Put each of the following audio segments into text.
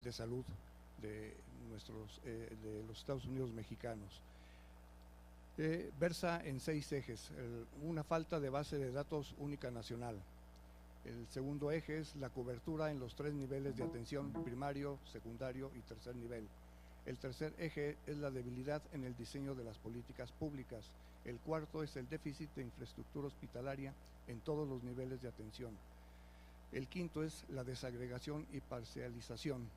de salud de los Estados Unidos mexicanos. Versa en 6 ejes. Una falta de base de datos única nacional. El segundo eje es la cobertura en los 3 niveles de atención: primario, secundario y tercer nivel. El tercer eje es la debilidad en el diseño de las políticas públicas. El cuarto es el déficit de infraestructura hospitalaria en todos los niveles de atención. El quinto es la desagregación y parcialización.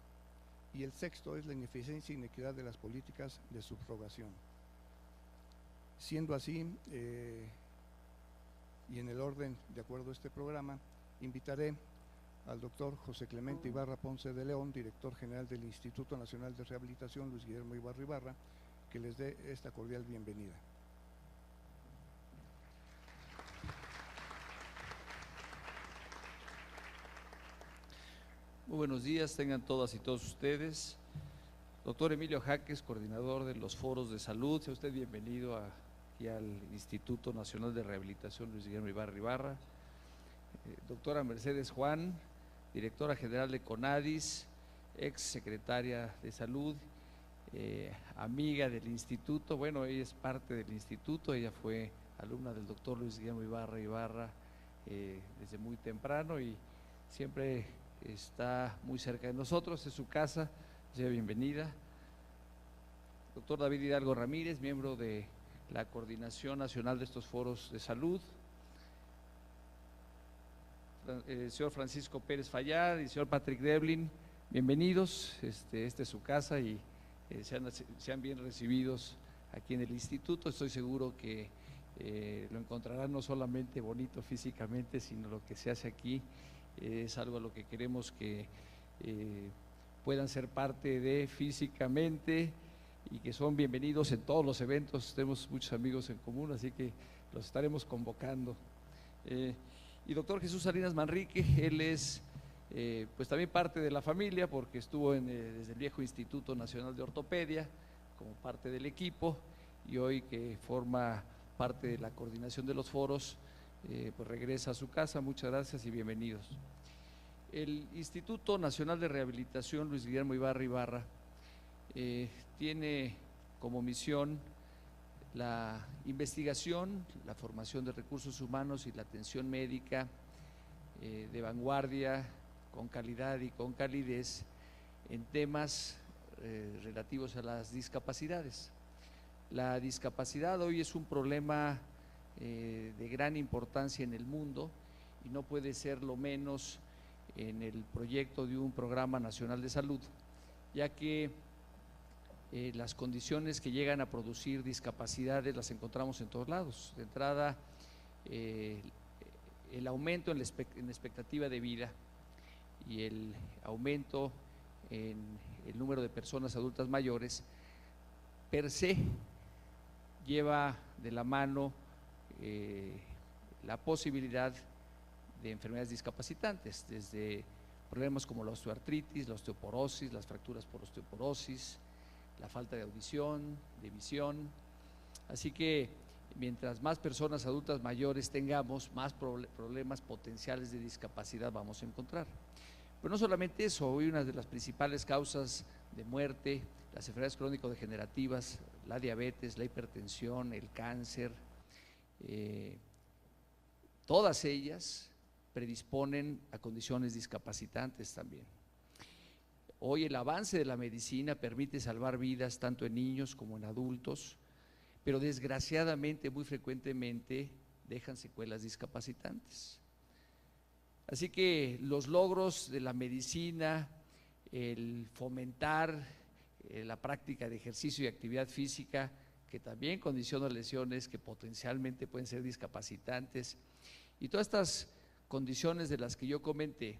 Y el sexto es la ineficiencia e inequidad de las políticas de subrogación. Siendo así, y en el orden de acuerdo a este programa, invitaré al doctor José Clemente Ibarra Ponce de León, director general del Instituto Nacional de Rehabilitación Luis Guillermo Ibarra Ibarra, que les dé esta cordial bienvenida. Muy buenos días, tengan todas y todos ustedes. Doctor Emilio Jaques, coordinador de los foros de salud, sea usted bienvenido aquí al Instituto Nacional de Rehabilitación Luis Guillermo Ibarra Ibarra. Doctora Mercedes Juan, directora general de CONADIS, ex secretaria de Salud, amiga del instituto. Bueno, ella es parte del instituto, ella fue alumna del doctor Luis Guillermo Ibarra Ibarra desde muy temprano y siempre está muy cerca de nosotros, es su casa, sea bienvenida. Doctor David Hidalgo Ramírez, miembro de la Coordinación Nacional de estos foros de salud. Señor Francisco Pérez Fallad y señor Patrick Devlin, bienvenidos, esta es su casa y sean bien recibidos aquí en el instituto. Estoy seguro que lo encontrarán no solamente bonito físicamente, sino lo que se hace aquí es algo a lo que queremos que puedan ser parte de físicamente y que son bienvenidos en todos los eventos. Tenemos muchos amigos en común, así que los estaremos convocando. Y doctor Jesús Salinas Manrique, él es pues también parte de la familia porque estuvo desde el viejo Instituto Nacional de Ortopedia como parte del equipo y hoy que forma parte de la coordinación de los foros, pues regresa a su casa. Muchas gracias y bienvenidos. El Instituto Nacional de Rehabilitación Luis Guillermo Ibarra Ibarra tiene como misión la investigación, la formación de recursos humanos y la atención médica de vanguardia, con calidad y con calidez en temas relativos a las discapacidades. La discapacidad hoy es un problema de gran importancia en el mundo y no puede ser lo menos en el proyecto de un programa nacional de salud, ya que las condiciones que llegan a producir discapacidades las encontramos en todos lados. De entrada, el aumento en la expectativa de vida y el aumento en el número de personas adultas mayores per se lleva de la mano la posibilidad de enfermedades discapacitantes, desde problemas como la osteoartritis, la osteoporosis, las fracturas por osteoporosis, la falta de audición, de visión. Así que mientras más personas adultas mayores tengamos, más problemas potenciales de discapacidad vamos a encontrar. Pero no solamente eso, hoy una de las principales causas de muerte, las enfermedades crónico-degenerativas, la diabetes, la hipertensión, el cáncer, todas ellas predisponen a condiciones discapacitantes también. Hoy el avance de la medicina permite salvar vidas tanto en niños como en adultos, pero desgraciadamente muy frecuentemente dejan secuelas discapacitantes. Así que los logros de la medicina, el fomentar la práctica de ejercicio y actividad física, que también condiciona lesiones que potencialmente pueden ser discapacitantes, y todas estas condiciones de las que yo comenté,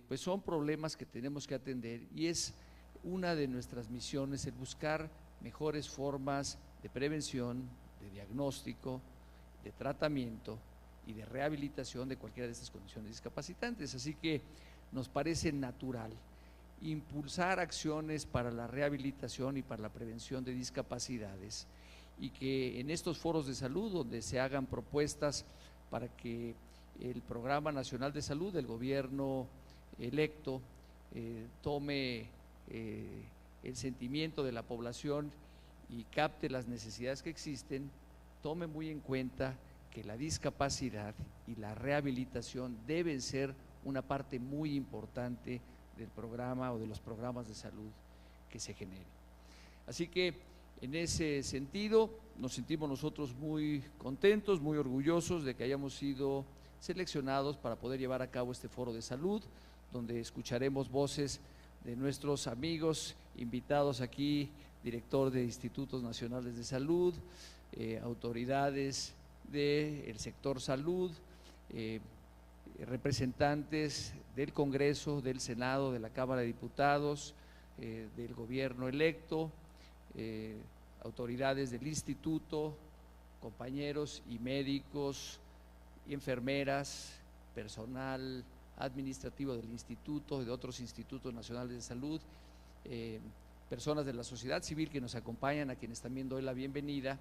pues son problemas que tenemos que atender y es una de nuestras misiones el buscar mejores formas de prevención, de diagnóstico, de tratamiento y de rehabilitación de cualquiera de estas condiciones discapacitantes. Así que nos parece natural impulsar acciones para la rehabilitación y para la prevención de discapacidades y que en estos foros de salud donde se hagan propuestas para que el Programa Nacional de Salud del gobierno electo tome el sentimiento de la población y capte las necesidades que existen, tome muy en cuenta que la discapacidad y la rehabilitación deben ser una parte muy importante del programa o de los programas de salud que se generen. Así que en ese sentido nos sentimos nosotros muy contentos, muy orgullosos de que hayamos sido seleccionados para poder llevar a cabo este foro de salud, donde escucharemos voces de nuestros amigos invitados aquí, director de Institutos Nacionales de Salud, autoridades del sector salud, representantes del Congreso, del Senado, de la Cámara de Diputados, del gobierno electo, autoridades del instituto, compañeros y médicos, y enfermeras, personal administrativo del instituto y de otros institutos nacionales de salud, personas de la sociedad civil que nos acompañan, a quienes también doy la bienvenida.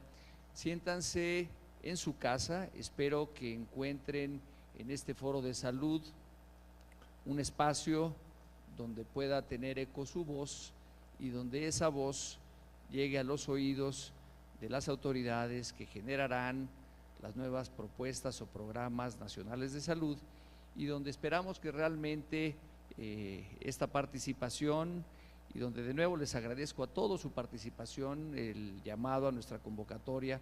Siéntanse en su casa, espero que encuentren en este foro de salud un espacio donde pueda tener eco su voz y donde esa voz llegue a los oídos de las autoridades que generarán las nuevas propuestas o programas nacionales de salud, y donde esperamos que realmente esta participación, y donde de nuevo les agradezco a todos su participación, el llamado a nuestra convocatoria,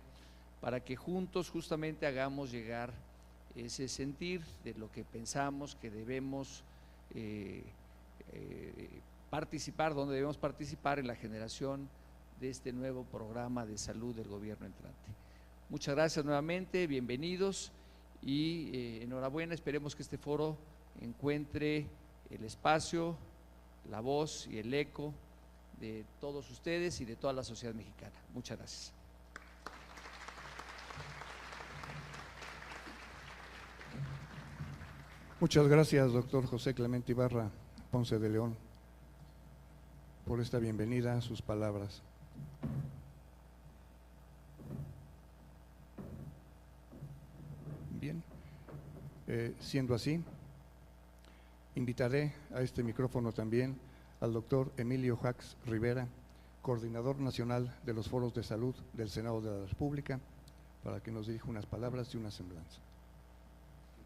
para que juntos justamente hagamos llegar ese sentir de lo que pensamos que debemos participar, donde debemos participar en la generación de este nuevo programa de salud del gobierno entrante. Muchas gracias nuevamente, bienvenidos y enhorabuena. Esperemos que este foro encuentre el espacio, la voz y el eco de todos ustedes y de toda la sociedad mexicana. Muchas gracias. Muchas gracias, doctor José Clemente Ibarra Ponce de León, por esta bienvenida, sus palabras. Bien, siendo así, invitaré a este micrófono también al doctor Emilio Jax Rivera, coordinador nacional de los foros de salud del Senado de la República, para que nos dirija unas palabras y una semblanza.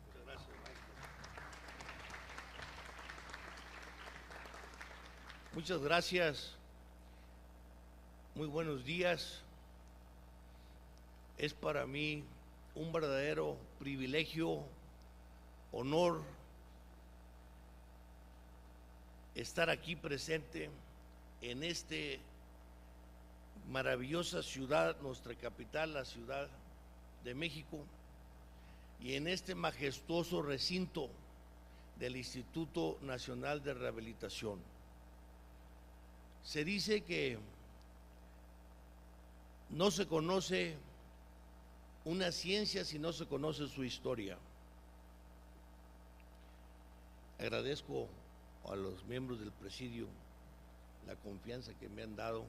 Muchas gracias, maestro. Muchas gracias. Muy buenos días. Es para mí un verdadero privilegio, honor, estar aquí presente en esta maravillosa ciudad, nuestra capital, la Ciudad de México, y en este majestuoso recinto del Instituto Nacional de Rehabilitación. Se dice que no se conoce una ciencia si no se conoce su historia. Agradezco a los miembros del presidio la confianza que me han dado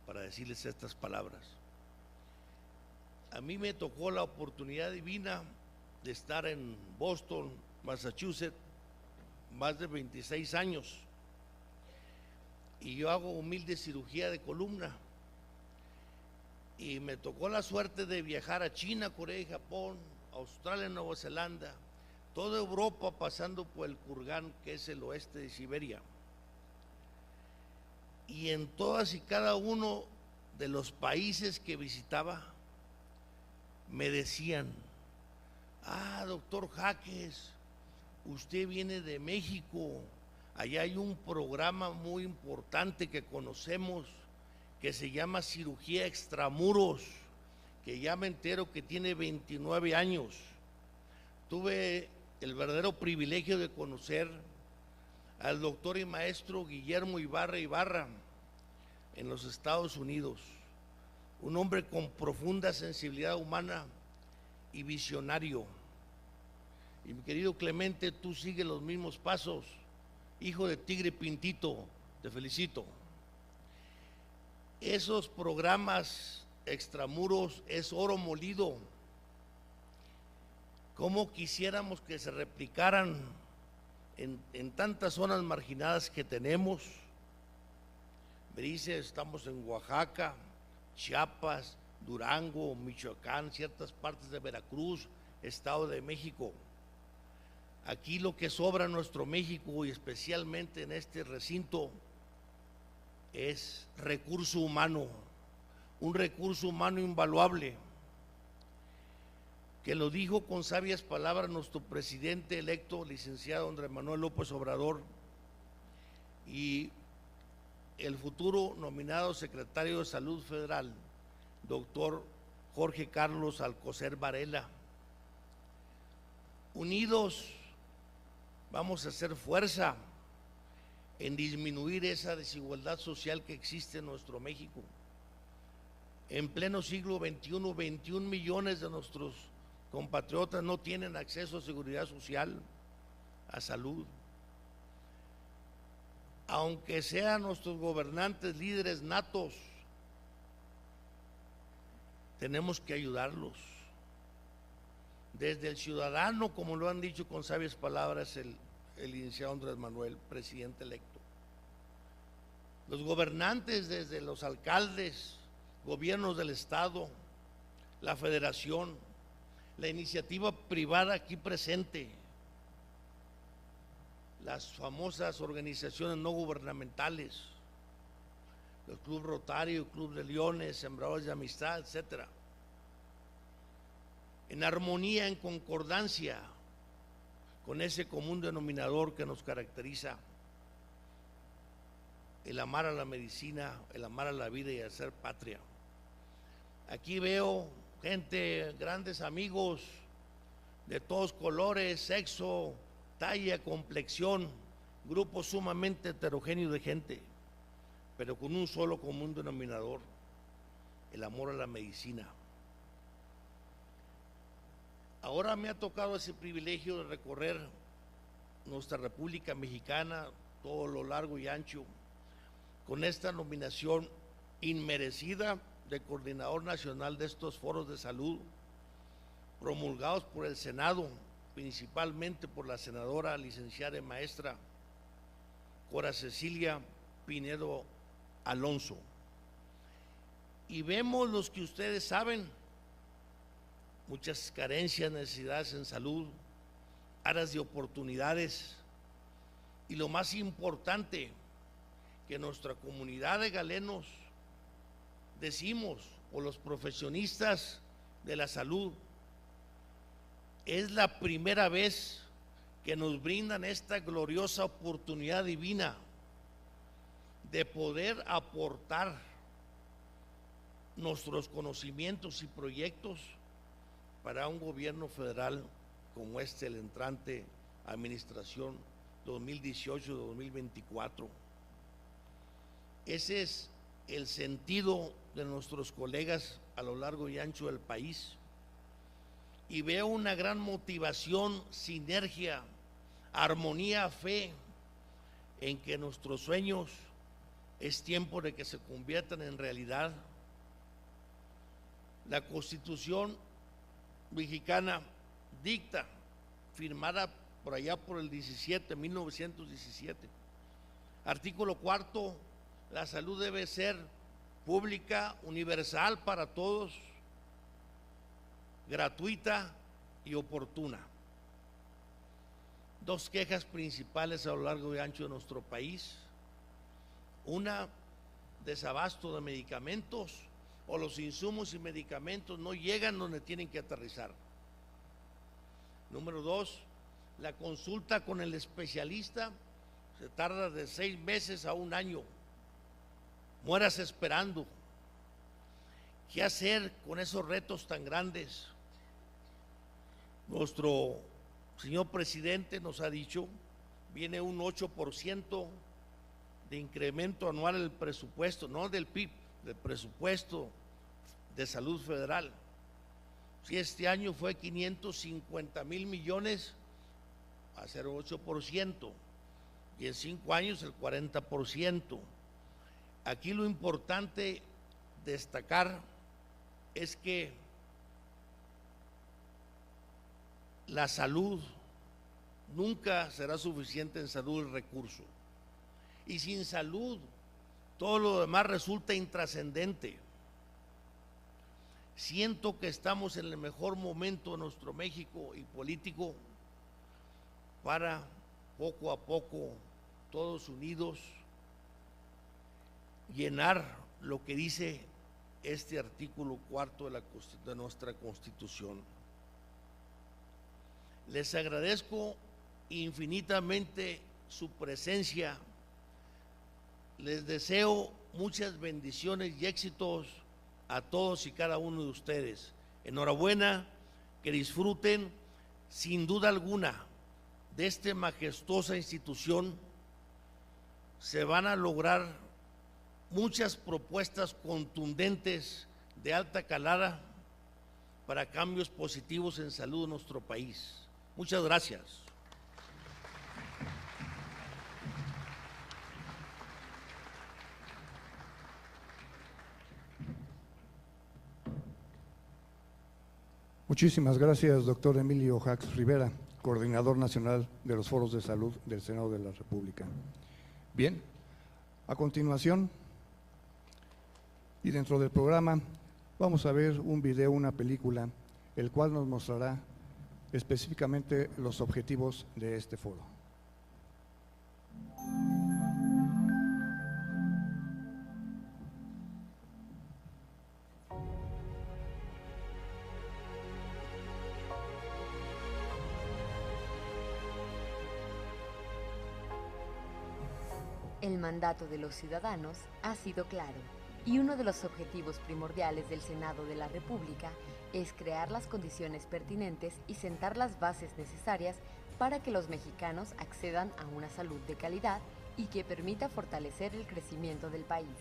para decirles estas palabras. A mí me tocó la oportunidad divina de estar en Boston, Massachusetts, más de 26 años, y yo hago humilde cirugía de columna, y me tocó la suerte de viajar a China, Corea y Japón, Australia, Nueva Zelanda, toda Europa, pasando por el Kurgán, que es el oeste de Siberia. Y en todas y cada uno de los países que visitaba, me decían: ah, doctor Jaques, usted viene de México, allá hay un programa muy importante que conocemos, que se llama cirugía extramuros, que ya me entero que tiene 29 años. Tuve el verdadero privilegio de conocer al doctor y maestro Guillermo Ibarra en los Estados Unidos, un hombre con profunda sensibilidad humana y visionario. Y mi querido Clemente, tú sigues los mismos pasos, hijo de tigre pintito, te felicito. Esos programas extramuros es oro molido. Cómo quisiéramos que se replicaran en tantas zonas marginadas que tenemos. Belice, estamos en Oaxaca, Chiapas, Durango, Michoacán, ciertas partes de Veracruz, Estado de México. Aquí lo que sobra en nuestro México y especialmente en este recinto es recurso humano, un recurso humano invaluable, que lo dijo con sabias palabras nuestro presidente electo, licenciado Andrés Manuel López Obrador, y el futuro nominado secretario de Salud Federal, doctor Jorge Carlos Alcocer Varela. Unidos vamos a hacer fuerza en disminuir esa desigualdad social que existe en nuestro México. En pleno siglo XXI, 21 millones de nuestros compatriotas no tienen acceso a seguridad social, a salud. Aunque sean nuestros gobernantes líderes natos, tenemos que ayudarlos. Desde el ciudadano, como lo han dicho con sabias palabras el licenciado Andrés Manuel, presidente electo. Los gobernantes, desde los alcaldes, gobiernos del estado, la federación, la iniciativa privada aquí presente, las famosas organizaciones no gubernamentales, los Club Rotario, Club de Leones, Sembradores de Amistad, etcétera, en armonía, en concordancia con ese común denominador que nos caracteriza, el amar a la medicina, el amar a la vida y hacer patria. Aquí veo gente, grandes amigos de todos colores, sexo, talla, complexión, grupo sumamente heterogéneo de gente, pero con un solo común denominador: el amor a la medicina. Ahora me ha tocado ese privilegio de recorrer nuestra República Mexicana, todo lo largo y ancho, con esta nominación inmerecida de coordinador nacional de estos foros de salud, promulgados por el Senado, principalmente por la senadora licenciada y maestra Cora Cecilia Pinedo Alonso. Y vemos los que ustedes saben, muchas carencias, necesidades en salud, áreas de oportunidades, y lo más importante, que nuestra comunidad de galenos decimos, o los profesionistas de la salud, es la primera vez que nos brindan esta gloriosa oportunidad divina de poder aportar nuestros conocimientos y proyectos para un gobierno federal como el entrante administración 2018-2024. Ese es el sentido de nuestros colegas a lo largo y ancho del país, y veo una gran motivación, sinergia, armonía, fe en que nuestros sueños es tiempo de que se conviertan en realidad. La Constitución mexicana dicta, firmada por allá por el 1917, artículo 4, la salud debe ser pública, universal para todos, gratuita y oportuna. Dos quejas principales a lo largo y ancho de nuestro país: una, desabasto de medicamentos, o los insumos y medicamentos no llegan donde tienen que aterrizar. Número dos, la consulta con el especialista se tarda de 6 meses a 1 año. Mueras esperando. ¿Qué hacer con esos retos tan grandes? Nuestro señor presidente nos ha dicho, viene un 8% de incremento anual del presupuesto, no del PIB, del presupuesto de salud federal. Si este año fue 550,000 millones, va a ser 8%, y en 5 años el 40%. Aquí lo importante destacar es que la salud nunca será suficiente en salud el recurso. Y sin salud, todo lo demás resulta intrascendente. Siento que estamos en el mejor momento de nuestro México y político para poco a poco, todos unidos, llenar lo que dice este artículo 4 de nuestra Constitución. Les agradezco infinitamente su presencia. Les deseo muchas bendiciones y éxitos a todos y cada uno de ustedes. Enhorabuena, que disfruten sin duda alguna de esta majestuosa institución. Se van a lograr muchas propuestas contundentes de alta calada para cambios positivos en salud en nuestro país. Muchas gracias. Muchísimas gracias, doctor Emilio Jax Rivera, coordinador nacional de los foros de salud del Senado de la República. Bien, a continuación, y dentro del programa, vamos a ver un video, una película, el cual nos mostrará específicamente los objetivos de este foro. El mandato de los ciudadanos ha sido claro, y uno de los objetivos primordiales del Senado de la República es crear las condiciones pertinentes y sentar las bases necesarias para que los mexicanos accedan a una salud de calidad y que permita fortalecer el crecimiento del país.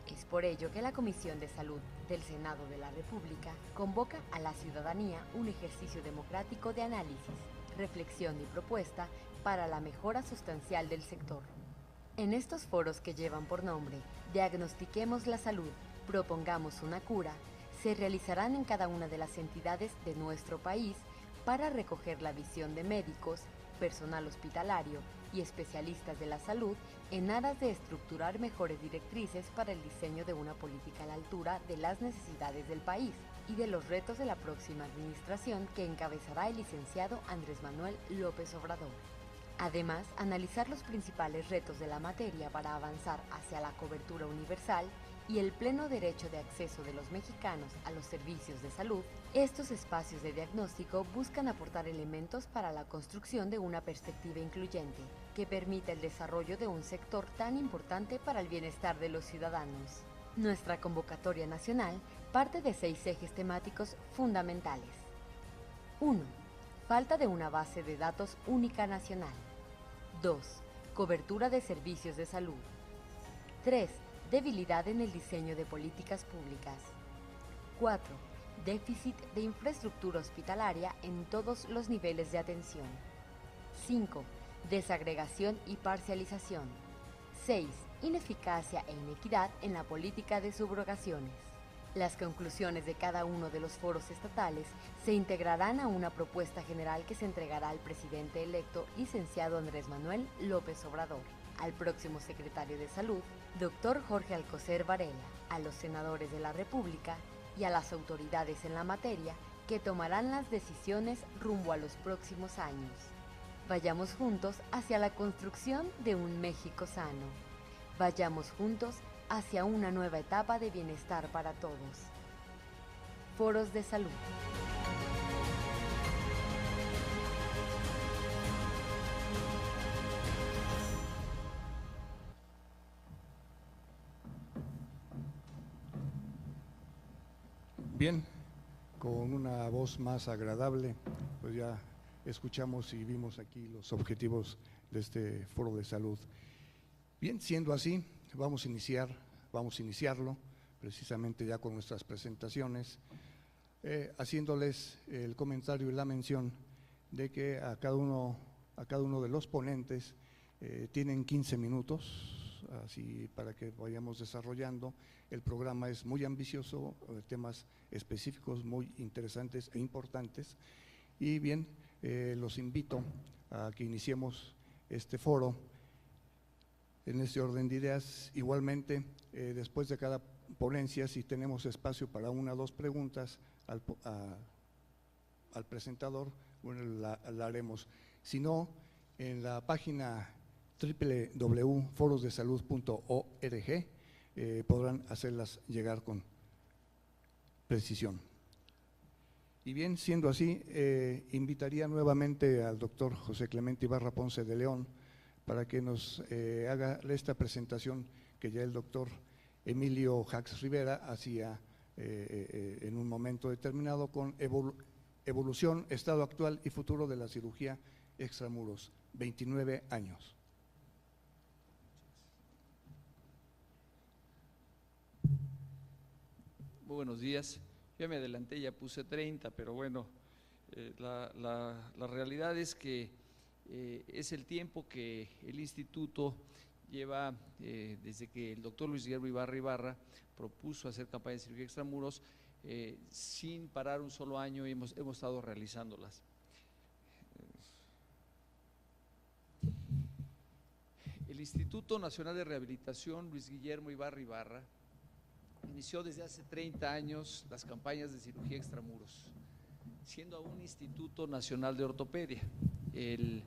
Es por ello que la Comisión de Salud del Senado de la República convoca a la ciudadanía un ejercicio democrático de análisis, reflexión y propuesta para la mejora sustancial del sector. En estos foros que llevan por nombre Diagnostiquemos la Salud, propongamos una cura, se realizarán en cada una de las entidades de nuestro país para recoger la visión de médicos, personal hospitalario y especialistas de la salud en aras de estructurar mejores directrices para el diseño de una política a la altura de las necesidades del país y de los retos de la próxima administración que encabezará el licenciado Andrés Manuel López Obrador. Además, analizar los principales retos de la materia para avanzar hacia la cobertura universal y el pleno derecho de acceso de los mexicanos a los servicios de salud. Estos espacios de diagnóstico buscan aportar elementos para la construcción de una perspectiva incluyente que permita el desarrollo de un sector tan importante para el bienestar de los ciudadanos. Nuestra convocatoria nacional parte de 6 ejes temáticos fundamentales. 1. Falta de una base de datos única nacional. 2. Cobertura de servicios de salud. 3. Debilidad en el diseño de políticas públicas. 4. Déficit de infraestructura hospitalaria en todos los niveles de atención. 5. Desagregación y parcialización. 6. Ineficacia e inequidad en la política de subrogaciones. Las conclusiones de cada uno de los foros estatales se integrarán a una propuesta general que se entregará al presidente electo, licenciado Andrés Manuel López Obrador, al próximo secretario de Salud, doctor Jorge Alcocer Varela, a los senadores de la República y a las autoridades en la materia que tomarán las decisiones rumbo a los próximos años. Vayamos juntos hacia la construcción de un México sano. Vayamos juntos hacia una nueva etapa de bienestar para todos. Foros de salud. Bien, con una voz más agradable, pues ya escuchamos y vimos aquí los objetivos de este foro de salud. Bien, siendo así, vamos a iniciarlo precisamente ya con nuestras presentaciones, haciéndoles el comentario y la mención de que a cada uno de los ponentes tienen 15 minutos, así para que vayamos desarrollando. El programa es muy ambicioso, temas específicos muy interesantes e importantes, y bien, los invito a que iniciemos este foro. En este orden de ideas, igualmente, después de cada ponencia, si tenemos espacio para una o dos preguntas al presentador, bueno, la haremos. Si no, en la página www.forosdesalud.org podrán hacerlas llegar con precisión. Y bien, siendo así, invitaría nuevamente al doctor José Clemente Ibarra Ponce de León para que nos haga esta presentación que ya el doctor Emilio Jax Rivera hacía en un momento determinado con evolución, estado actual y futuro de la cirugía extramuros, 29 años. Muy buenos días. Ya me adelanté, ya puse 30, pero bueno, la realidad es que es el tiempo que el instituto lleva desde que el doctor Luis Guillermo Ibarra propuso hacer campaña de cirugía extramuros, sin parar un solo año y hemos estado realizándolas. El Instituto Nacional de Rehabilitación Luis Guillermo Ibarra inició desde hace 30 años las campañas de cirugía extramuros, siendo aún Instituto Nacional de Ortopedia. El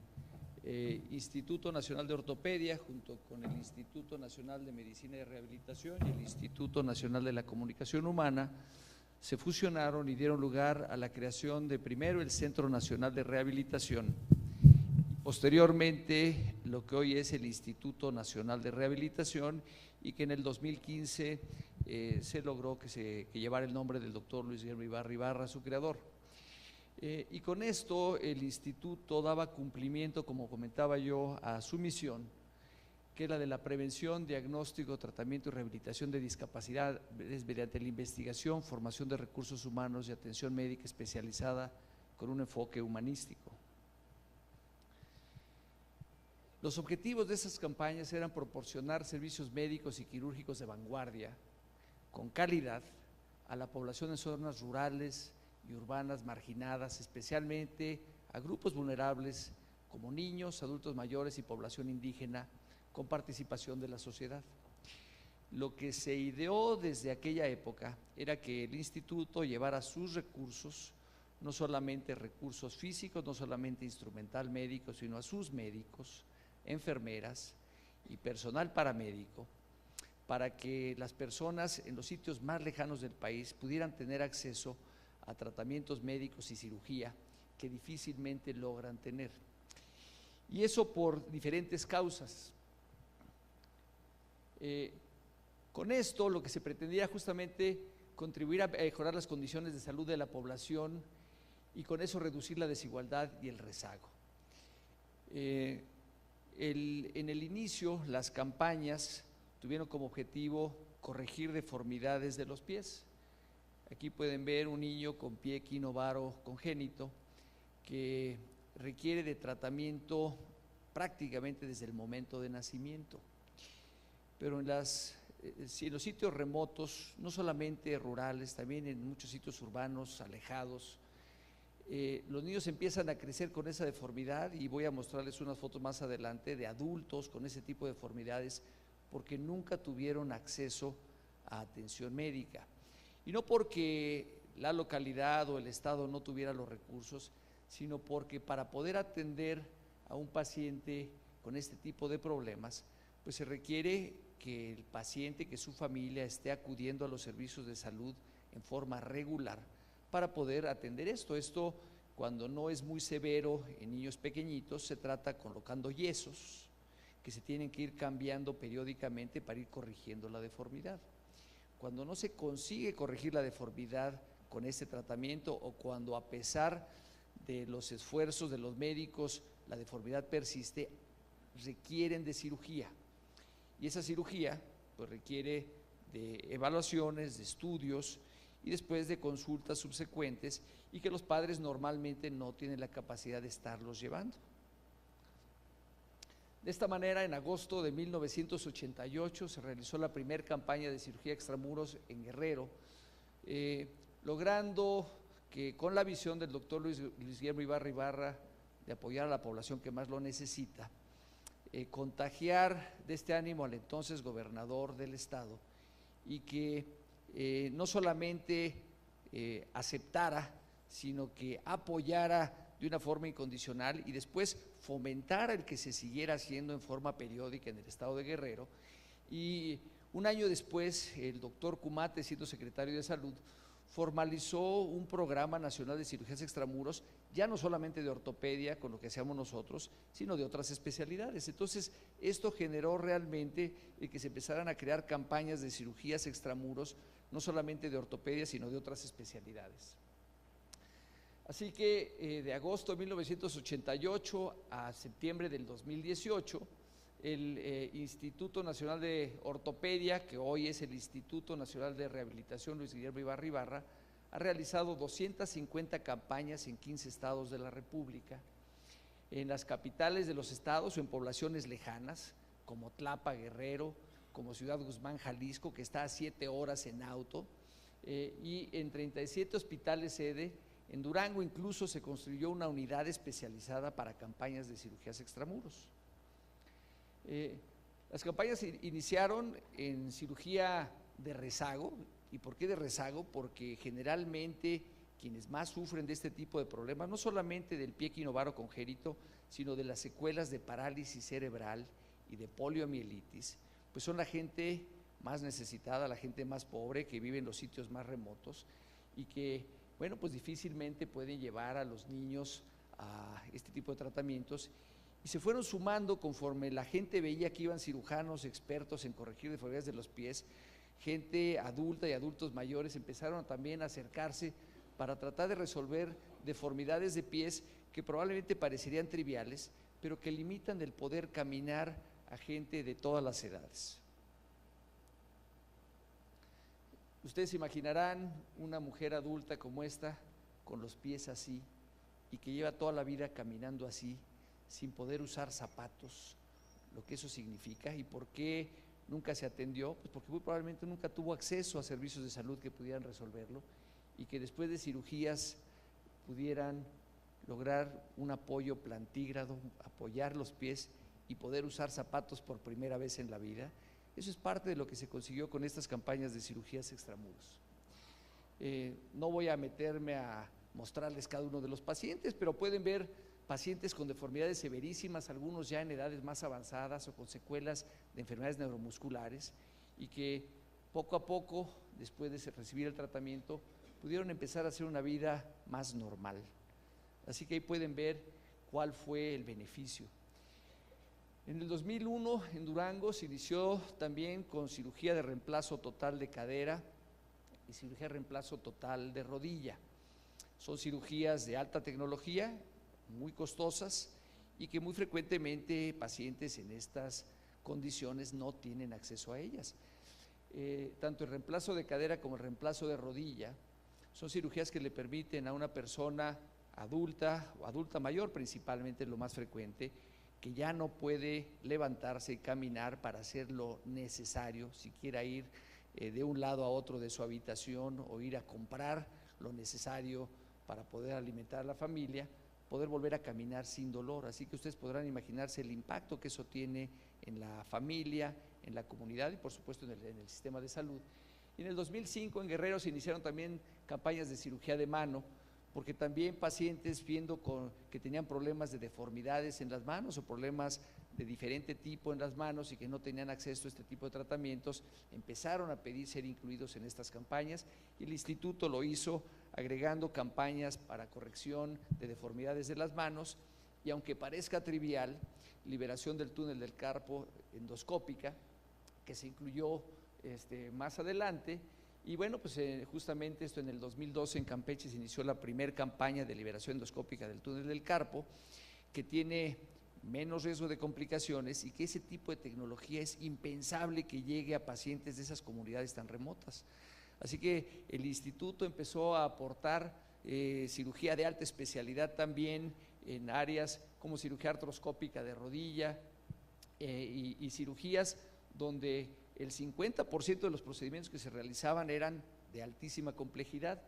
Instituto Nacional de Ortopedia, junto con el Instituto Nacional de Medicina y Rehabilitación y el Instituto Nacional de la Comunicación Humana, se fusionaron y dieron lugar a la creación de primero el Centro Nacional de Rehabilitación, posteriormente lo que hoy es el Instituto Nacional de Rehabilitación, y que en el 2015 se logró que llevara el nombre del doctor Luis Guillermo Ibarra, su creador. Y con esto el instituto daba cumplimiento, como comentaba yo, a su misión, que es la de la prevención, diagnóstico, tratamiento y rehabilitación de discapacidades mediante la investigación, formación de recursos humanos y atención médica especializada con un enfoque humanístico. Los objetivos de esas campañas eran proporcionar servicios médicos y quirúrgicos de vanguardia, con calidad, a la población en zonas rurales y urbanas marginadas, especialmente a grupos vulnerables como niños, adultos mayores y población indígena, con participación de la sociedad. Lo que se ideó desde aquella época era que el instituto llevara sus recursos, no solamente recursos físicos, no solamente instrumental médico, sino a sus médicos, enfermeras y personal paramédico, para que las personas en los sitios más lejanos del país pudieran tener acceso a tratamientos médicos y cirugía que difícilmente logran tener. Y eso por diferentes causas. Con esto lo que se pretendía justamente contribuir a mejorar las condiciones de salud de la población y con eso reducir la desigualdad y el rezago. En el inicio las campañas tuvieron como objetivo corregir deformidades de los pies. Aquí pueden ver un niño con pie equinovaro congénito que requiere de tratamiento prácticamente desde el momento de nacimiento. Pero en los sitios remotos, no solamente rurales, también en muchos sitios urbanos, alejados, los niños empiezan a crecer con esa deformidad, y voy a mostrarles unas fotos más adelante de adultos con ese tipo de deformidades porque nunca tuvieron acceso a atención médica. Y no porque la localidad o el estado no tuviera los recursos, sino porque para poder atender a un paciente con este tipo de problemas, pues se requiere que el paciente, que su familia esté acudiendo a los servicios de salud en forma regular para poder atender esto. Esto, cuando no es muy severo en niños pequeñitos, se trata colocando yesos que se tienen que ir cambiando periódicamente para ir corrigiendo la deformidad. Cuando no se consigue corregir la deformidad con este tratamiento, o cuando a pesar de los esfuerzos de los médicos la deformidad persiste, requieren de cirugía. Y esa cirugía pues requiere de evaluaciones, de estudios y después de consultas subsecuentes, y que los padres normalmente no tienen la capacidad de estarlos llevando. De esta manera, en agosto de 1988 se realizó la primera campaña de cirugía extramuros en Guerrero, logrando que con la visión del doctor Luis Guillermo Ibarra de apoyar a la población que más lo necesita, contagiar de este ánimo al entonces gobernador del estado y que no solamente aceptara, sino que apoyara de una forma incondicional y después fomentara el que se siguiera haciendo en forma periódica en el estado de Guerrero. Y un año después, el doctor Cumate, siendo secretario de Salud, formalizó un programa nacional de cirugías extramuros, ya no solamente de ortopedia, con lo que hacíamos nosotros, sino de otras especialidades. Entonces, esto generó realmente que se empezaran a crear campañas de cirugías extramuros, no solamente de ortopedia, sino de otras especialidades. Así que de agosto de 1988 a septiembre del 2018, el Instituto Nacional de Ortopedia, que hoy es el Instituto Nacional de Rehabilitación Luis Guillermo Ibarra Ibarra, ha realizado 250 campañas en 15 estados de la República, en las capitales de los estados o en poblaciones lejanas, como Tlapa, Guerrero, como Ciudad Guzmán, Jalisco, que está a 7 horas en auto, y en 37 hospitales sede. En Durango incluso se construyó una unidad especializada para campañas de cirugías extramuros. Las campañas iniciaron en cirugía de rezago. ¿Y por qué de rezago? Porque generalmente quienes más sufren de este tipo de problemas, no solamente del pie equinovaro congénito, sino de las secuelas de parálisis cerebral y de poliomielitis, pues son la gente más necesitada, la gente más pobre que vive en los sitios más remotos y que, bueno, pues difícilmente pueden llevar a los niños a este tipo de tratamientos. Y se fueron sumando conforme la gente veía que iban cirujanos expertos en corregir deformidades de los pies, gente adulta y adultos mayores empezaron también a acercarse para tratar de resolver deformidades de pies que probablemente parecerían triviales, pero que limitan el poder caminar a gente de todas las edades. Ustedes imaginarán una mujer adulta como esta, con los pies así, y que lleva toda la vida caminando así, sin poder usar zapatos, lo que eso significa. ¿Y por qué nunca se atendió? Pues porque muy probablemente nunca tuvo acceso a servicios de salud que pudieran resolverlo y que después de cirugías pudieran lograr un apoyo plantígrado, apoyar los pies y poder usar zapatos por primera vez en la vida. Eso es parte de lo que se consiguió con estas campañas de cirugías extramuros. No voy a meterme a mostrarles cada uno de los pacientes, pero pueden ver pacientes con deformidades severísimas, algunos ya en edades más avanzadas o con secuelas de enfermedades neuromusculares y que poco a poco, después de recibir el tratamiento, pudieron empezar a hacer una vida más normal. Así que ahí pueden ver cuál fue el beneficio. En el 2001 en Durango se inició también con cirugía de reemplazo total de cadera y cirugía de reemplazo total de rodilla. Son cirugías de alta tecnología, muy costosas y que muy frecuentemente pacientes en estas condiciones no tienen acceso a ellas. Tanto el reemplazo de cadera como el reemplazo de rodilla son cirugías que le permiten a una persona adulta o adulta mayor, principalmente lo más frecuente, que ya no puede levantarse y caminar para hacer lo necesario, siquiera ir de un lado a otro de su habitación o ir a comprar lo necesario para poder alimentar a la familia, poder volver a caminar sin dolor. Así que ustedes podrán imaginarse el impacto que eso tiene en la familia, en la comunidad y por supuesto en el sistema de salud. Y en el 2005 en Guerrero se iniciaron también campañas de cirugía de mano, porque también pacientes viendo que tenían problemas de deformidades en las manos o problemas de diferente tipo en las manos y que no tenían acceso a este tipo de tratamientos, empezaron a pedir ser incluidos en estas campañas y el instituto lo hizo agregando campañas para corrección de deformidades de las manos y aunque parezca trivial, liberación del túnel del carpo endoscópica, que se incluyó más adelante. Y bueno, pues justamente esto en el 2012 en Campeche se inició la primera campaña de liberación endoscópica del túnel del carpo, que tiene menos riesgo de complicaciones y que ese tipo de tecnología es impensable que llegue a pacientes de esas comunidades tan remotas. Así que el instituto empezó a aportar cirugía de alta especialidad también en áreas como cirugía artroscópica de rodilla y cirugías donde el 50% de los procedimientos que se realizaban eran de altísima complejidad,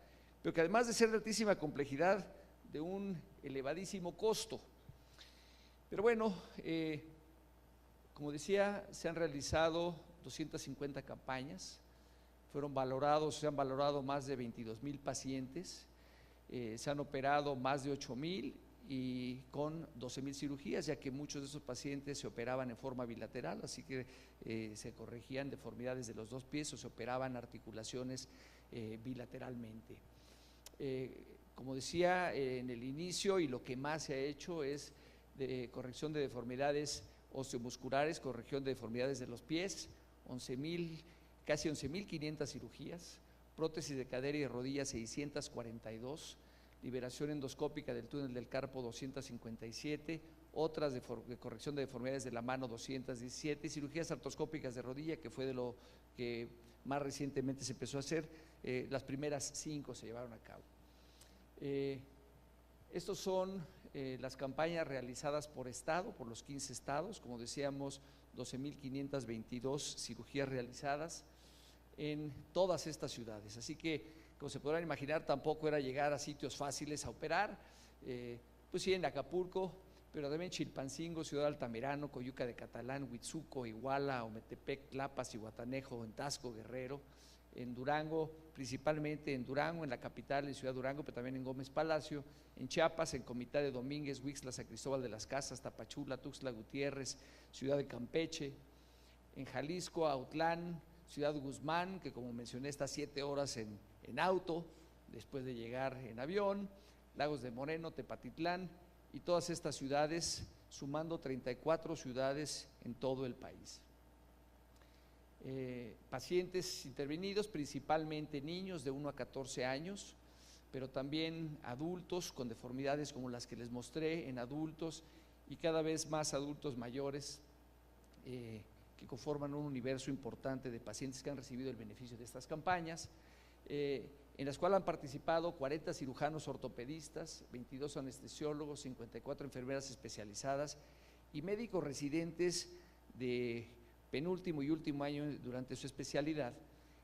pero que además de ser de altísima complejidad, de un elevadísimo costo. Pero bueno, como decía, se han realizado 250 campañas, se han valorado más de 22,000 pacientes, se han operado más de 8,000 y con 12,000 cirugías, ya que muchos de esos pacientes se operaban en forma bilateral, así que se corregían deformidades de los dos pies o se operaban articulaciones bilateralmente. Como decía en el inicio, y lo que más se ha hecho es de corrección de deformidades osteomusculares, corrección de deformidades de los pies, casi 11,500 cirugías, prótesis de cadera y de rodilla 642, liberación endoscópica del túnel del carpo 257, otras de corrección de deformidades de la mano 217, cirugías artroscópicas de rodilla, que fue de lo que más recientemente se empezó a hacer, las primeras 5 se llevaron a cabo. Estos son las campañas realizadas por estado, por los 15 estados, como decíamos, 12,522 cirugías realizadas en todas estas ciudades, así que como se podrán imaginar, tampoco era llegar a sitios fáciles a operar, pues sí, en Acapulco, pero también Chilpancingo, Ciudad Altamirano, Coyuca de Catalán, Huitzuco, Iguala, Ometepec, Tlapas, Zihuatanejo, en Tasco, Guerrero, en Durango, principalmente en Durango, en la capital, en Ciudad Durango, pero también en Gómez Palacio, en Chiapas, en Comitán de Domínguez, Huixla, San Cristóbal de las Casas, Tapachula, Tuxtla Gutiérrez, Ciudad de Campeche, en Jalisco, Autlán, Ciudad Guzmán, que como mencioné está 7 horas en auto, después de llegar en avión, Lagos de Moreno, Tepatitlán y todas estas ciudades, sumando 34 ciudades en todo el país. Pacientes intervenidos, principalmente niños de 1 a 14 años, pero también adultos con deformidades como las que les mostré en adultos y cada vez más adultos mayores que conforman un universo importante de pacientes que han recibido el beneficio de estas campañas, en las cuales han participado 40 cirujanos ortopedistas, 22 anestesiólogos, 54 enfermeras especializadas y médicos residentes de penúltimo y último año durante su especialidad,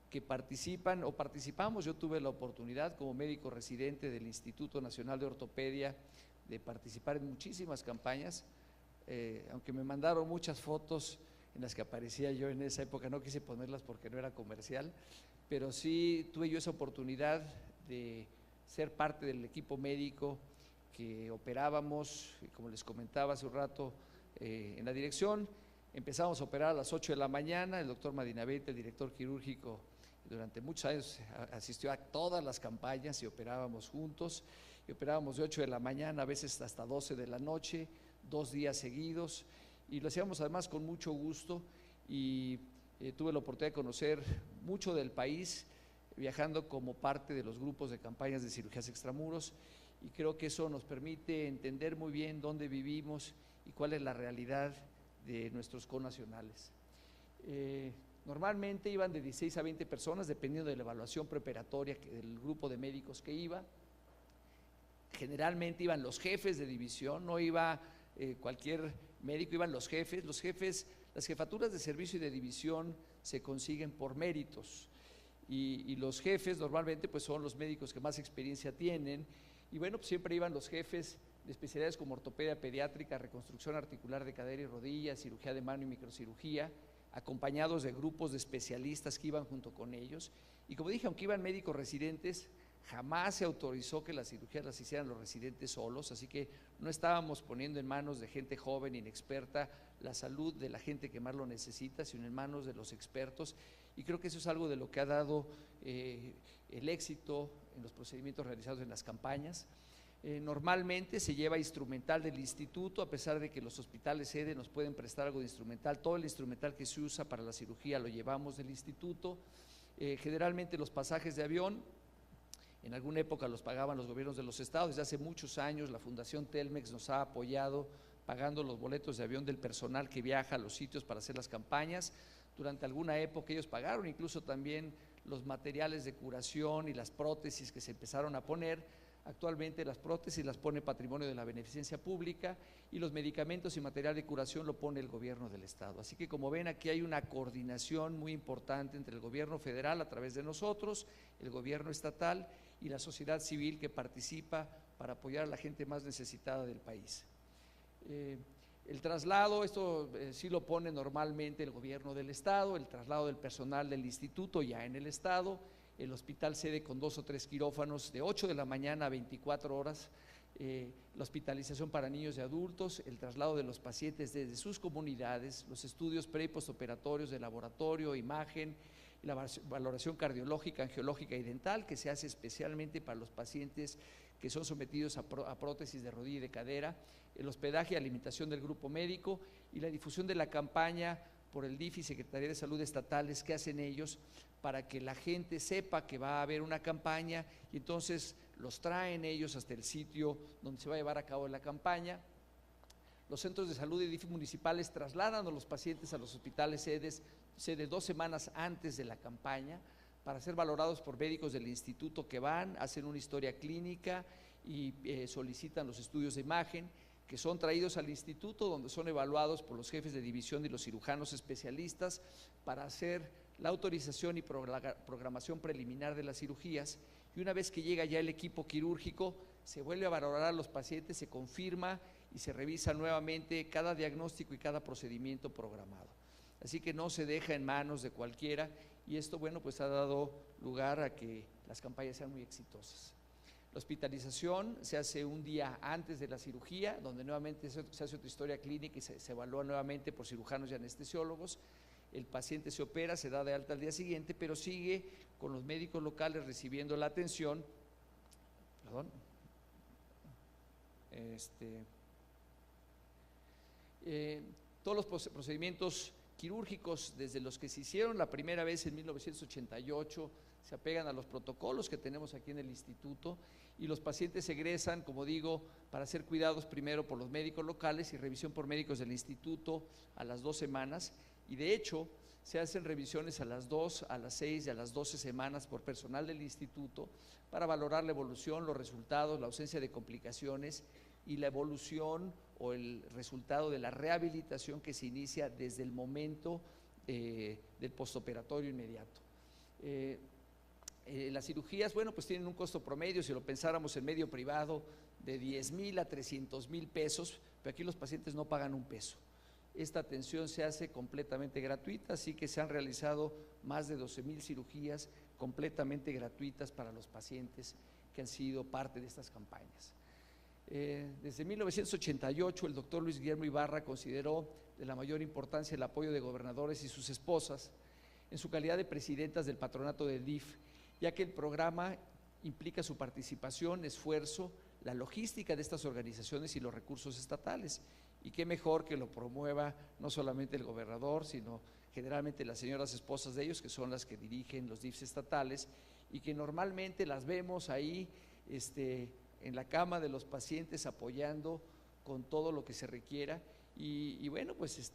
que participan o participamos. Yo tuve la oportunidad como médico residente del Instituto Nacional de Ortopedia de participar en muchísimas campañas, aunque me mandaron muchas fotos en las que aparecía yo en esa época, no quise ponerlas porque no era comercial, pero sí tuve yo esa oportunidad de ser parte del equipo médico que operábamos, como les comentaba hace un rato en la dirección. Empezamos a operar a las 8 de la mañana, el doctor Madinavete, el director quirúrgico, durante muchos años asistió a todas las campañas y operábamos juntos, y operábamos de 8 de la mañana, a veces hasta 12 de la noche, 2 días seguidos, y lo hacíamos además con mucho gusto, y tuve la oportunidad de conocer mucho del país, viajando como parte de los grupos de campañas de cirugías extramuros, y creo que eso nos permite entender muy bien dónde vivimos y cuál es la realidad de nuestros connacionales. Normalmente iban de 16 a 20 personas, dependiendo de la evaluación preparatoria del grupo de médicos que iba. Generalmente iban los jefes de división, no iba cualquier médico, iban los jefes. Las jefaturas de servicio y de división se consiguen por méritos, y los jefes normalmente pues son los médicos que más experiencia tienen, y bueno, pues siempre iban los jefes de especialidades como ortopedia pediátrica, reconstrucción articular de cadera y rodilla, cirugía de mano y microcirugía, acompañados de grupos de especialistas que iban junto con ellos. Y como dije, aunque iban médicos residentes, jamás se autorizó que las cirugías las hicieran los residentes solos, así que no estábamos poniendo en manos de gente joven, inexperta, la salud de la gente que más lo necesita, sino en manos de los expertos, y creo que eso es algo de lo que ha dado el éxito en los procedimientos realizados en las campañas. Normalmente se lleva instrumental del instituto, a pesar de que los hospitales sede nos pueden prestar algo de instrumental. Todo el instrumental que se usa para la cirugía lo llevamos del instituto. Generalmente los pasajes de avión, en alguna época los pagaban los gobiernos de los estados. Desde hace muchos años la Fundación Telmex nos ha apoyado pagando los boletos de avión del personal que viaja a los sitios para hacer las campañas. Durante alguna época ellos pagaron incluso también los materiales de curación y las prótesis que se empezaron a poner. Actualmente las prótesis las pone Patrimonio de la Beneficencia Pública, y los medicamentos y material de curación lo pone el gobierno del estado. Así que, como ven, aquí hay una coordinación muy importante entre el gobierno federal a través de nosotros, el gobierno estatal y la sociedad civil que participa para apoyar a la gente más necesitada del país. El traslado, esto sí lo pone normalmente el gobierno del estado, el traslado del personal del instituto ya en el estado, el hospital sede con 2 o 3 quirófanos de 8 de la mañana a 24 horas, la hospitalización para niños y adultos, el traslado de los pacientes desde sus comunidades, los estudios pre y postoperatorios de laboratorio, imagen, la valoración cardiológica, angiológica y dental que se hace especialmente para los pacientes que son sometidos a prótesis de rodilla y de cadera, el hospedaje y alimentación del grupo médico y la difusión de la campaña por el DIF y Secretaría de Salud estatales que hacen ellos para que la gente sepa que va a haber una campaña y entonces los traen ellos hasta el sitio donde se va a llevar a cabo la campaña. Los centros de salud y DIF municipales trasladan a los pacientes a los hospitales sede 2 semanas antes de la campaña para ser valorados por médicos del instituto que van, hacen una historia clínica y solicitan los estudios de imagen que son traídos al instituto donde son evaluados por los jefes de división y los cirujanos especialistas para hacer la autorización y programación preliminar de las cirugías y una vez que llega ya el equipo quirúrgico se vuelve a valorar a los pacientes, se confirma y se revisa nuevamente cada diagnóstico y cada procedimiento programado. Así que no se deja en manos de cualquiera y esto, bueno, pues ha dado lugar a que las campañas sean muy exitosas. La hospitalización se hace un día antes de la cirugía, donde nuevamente se hace otra historia clínica y se evalúa nuevamente por cirujanos y anestesiólogos. El paciente se opera, se da de alta al día siguiente, pero sigue con los médicos locales recibiendo la atención. Todos los procedimientos quirúrgicos, desde los que se hicieron la primera vez en 1988, se apegan a los protocolos que tenemos aquí en el instituto y los pacientes egresan, como digo, para ser cuidados primero por los médicos locales y revisión por médicos del instituto a las 2 semanas y de hecho se hacen revisiones a las 2, a las 6 y a las 12 semanas por personal del instituto para valorar la evolución, los resultados, la ausencia de complicaciones y la evolución o el resultado de la rehabilitación que se inicia desde el momento del postoperatorio inmediato. Las cirugías, bueno, pues tienen un costo promedio, si lo pensáramos en medio privado, de 10,000 a 300,000 pesos, pero aquí los pacientes no pagan un peso. Esta atención se hace completamente gratuita, así que se han realizado más de 12,000 cirugías completamente gratuitas para los pacientes que han sido parte de estas campañas. Desde 1988 el doctor Luis Guillermo Ibarra consideró de la mayor importancia el apoyo de gobernadores y sus esposas en su calidad de presidentas del patronato del DIF, ya que el programa implica su participación, esfuerzo, la logística de estas organizaciones y los recursos estatales. Y qué mejor que lo promueva no solamente el gobernador, sino generalmente las señoras esposas de ellos, que son las que dirigen los DIFs estatales y que normalmente las vemos ahí en la cama de los pacientes apoyando con todo lo que se requiera. Y bueno, pues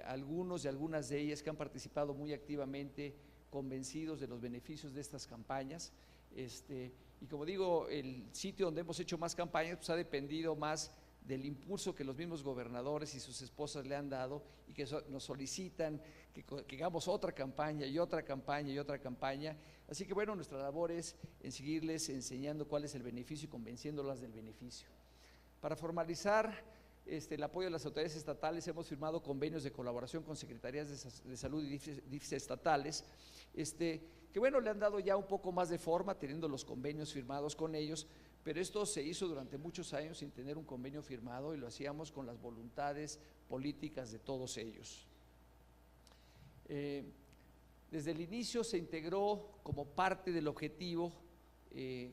algunos y algunas de ellas que han participado muy activamente, convencidos de los beneficios de estas campañas. Y como digo, el sitio donde hemos hecho más campañas pues ha dependido más del impulso que los mismos gobernadores y sus esposas le han dado y que nos solicitan que hagamos otra campaña y otra campaña y otra campaña. Así que bueno, nuestra labor es en seguirles enseñando cuál es el beneficio y convenciéndolas del beneficio. Para formalizar el apoyo de las autoridades estatales hemos firmado convenios de colaboración con secretarías de salud y DIFs estatales, que bueno, le han dado ya un poco más de forma teniendo los convenios firmados con ellos, pero esto se hizo durante muchos años sin tener un convenio firmado y lo hacíamos con las voluntades políticas de todos ellos. Desde el inicio se integró como parte del objetivo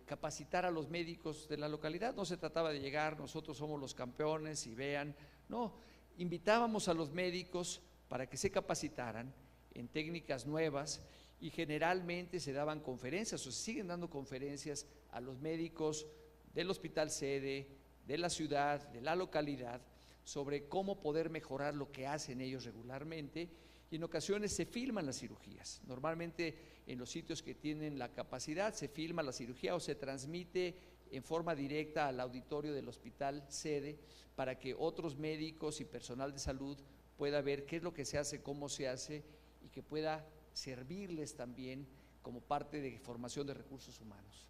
capacitar a los médicos de la localidad. No se trataba de llegar, nosotros somos los campeones y vean, no, invitábamos a los médicos para que se capacitaran en técnicas nuevas y generalmente se daban conferencias o se siguen dando conferencias a los médicos del hospital sede, de la ciudad, de la localidad, sobre cómo poder mejorar lo que hacen ellos regularmente. Y en ocasiones se filman las cirugías. Normalmente en los sitios que tienen la capacidad se filma la cirugía o se transmite en forma directa al auditorio del hospital sede para que otros médicos y personal de salud pueda ver qué es lo que se hace, cómo se hace y que pueda servirles también como parte de formación de recursos humanos.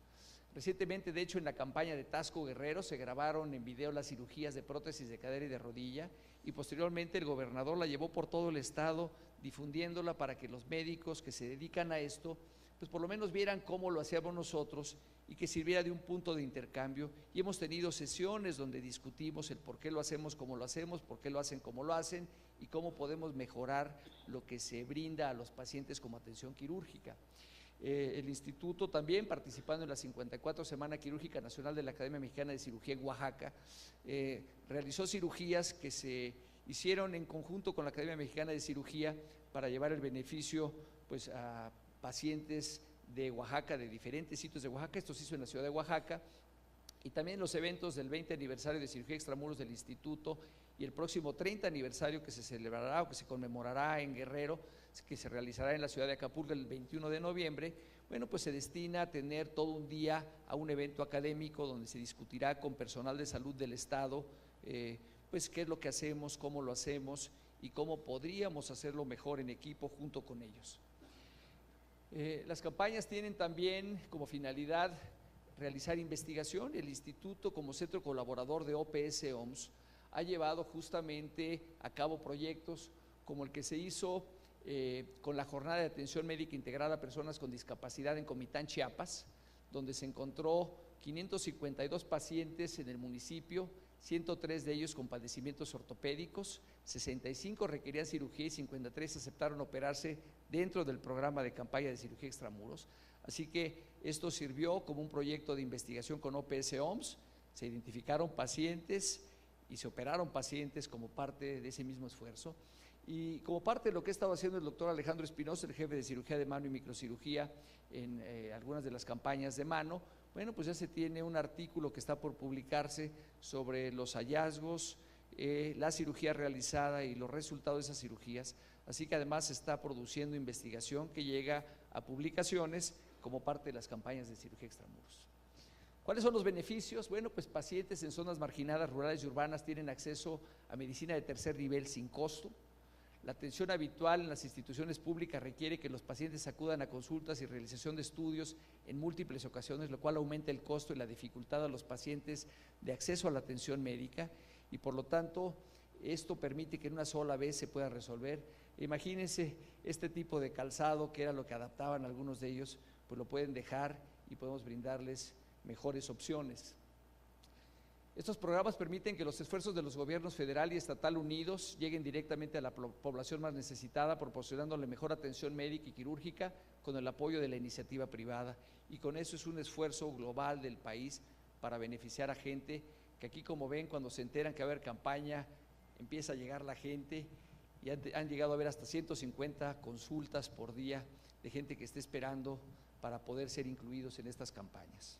Recientemente, de hecho, en la campaña de Tasco Guerrero se grabaron en video las cirugías de prótesis de cadera y de rodilla, y posteriormente el gobernador la llevó por todo el estado difundiéndola para que los médicos que se dedican a esto pues por lo menos vieran cómo lo hacíamos nosotros y que sirviera de un punto de intercambio. Y hemos tenido sesiones donde discutimos el por qué lo hacemos como lo hacemos, por qué lo hacen como lo hacen y cómo podemos mejorar lo que se brinda a los pacientes como atención quirúrgica. El instituto también, participando en la 54 Semana Quirúrgica Nacional de la Academia Mexicana de Cirugía en Oaxaca, realizó cirugías que se hicieron en conjunto con la Academia Mexicana de Cirugía para llevar el beneficio pues a pacientes de Oaxaca, de diferentes sitios de Oaxaca. Esto se hizo en la ciudad de Oaxaca, y también los eventos del 20 aniversario de Cirugía Extramuros del Instituto y el próximo 30 aniversario que se celebrará o que se conmemorará en Guerrero, que se realizará en la ciudad de Acapulco el 21 de noviembre, bueno, pues se destina a tener todo un día a un evento académico donde se discutirá con personal de salud del Estado, pues qué es lo que hacemos, cómo lo hacemos y cómo podríamos hacerlo mejor en equipo junto con ellos. Las campañas tienen también como finalidad realizar investigación. El instituto, como centro colaborador de OPS-OMS, ha llevado justamente a cabo proyectos como el que se hizo con la jornada de atención médica integrada a personas con discapacidad en Comitán, Chiapas, donde se encontró 552 pacientes en el municipio, 103 de ellos con padecimientos ortopédicos, 65 requerían cirugía y 53 aceptaron operarse dentro del programa de campaña de cirugía extramuros. Así que esto sirvió como un proyecto de investigación con OPS-OMS, se identificaron pacientes y se operaron pacientes como parte de ese mismo esfuerzo. Y como parte de lo que ha estado haciendo el doctor Alejandro Espinosa, el jefe de cirugía de mano y microcirugía en algunas de las campañas de mano, bueno, pues ya se tiene un artículo que está por publicarse sobre los hallazgos, la cirugía realizada y los resultados de esas cirugías. Así que además se está produciendo investigación que llega a publicaciones como parte de las campañas de cirugía extramuros. ¿Cuáles son los beneficios? Bueno, pues pacientes en zonas marginadas, rurales y urbanas tienen acceso a medicina de tercer nivel sin costo. La atención habitual en las instituciones públicas requiere que los pacientes acudan a consultas y realización de estudios en múltiples ocasiones, lo cual aumenta el costo y la dificultad a los pacientes de acceso a la atención médica, y por lo tanto esto permite que en una sola vez se pueda resolver. Imagínense este tipo de calzado, que era lo que adaptaban algunos de ellos, pues lo pueden dejar y podemos brindarles mejores opciones. Estos programas permiten que los esfuerzos de los gobiernos federal y estatal unidos lleguen directamente a la población más necesitada, proporcionándole mejor atención médica y quirúrgica con el apoyo de la iniciativa privada. Y con eso es un esfuerzo global del país para beneficiar a gente que aquí, como ven, cuando se enteran que va a haber campaña, empieza a llegar la gente y han llegado a haber hasta 150 consultas por día de gente que esté esperando para poder ser incluidos en estas campañas.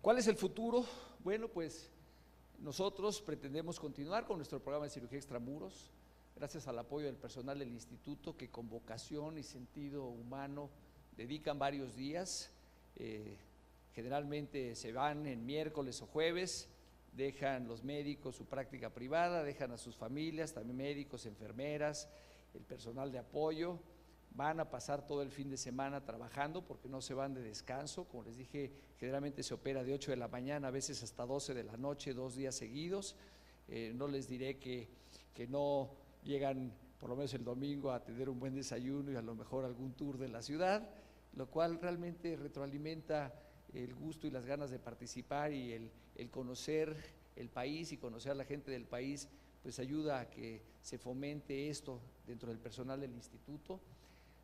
¿Cuál es el futuro? Bueno, pues nosotros pretendemos continuar con nuestro programa de cirugía extramuros, gracias al apoyo del personal del instituto, que con vocación y sentido humano dedican varios días. Generalmente se van en miércoles o jueves, dejan los médicos su práctica privada, dejan a sus familias, también médicos, enfermeras, el personal de apoyo. Van a pasar todo el fin de semana trabajando porque no se van de descanso. Como les dije, generalmente se opera de 8 de la mañana, a veces hasta 12 de la noche, 2 días seguidos. No les diré que no llegan por lo menos el domingo a tener un buen desayuno y a lo mejor algún tour de la ciudad, lo cual realmente retroalimenta el gusto y las ganas de participar, y el conocer el país y conocer a la gente del país, pues ayuda a que se fomente esto dentro del personal del instituto.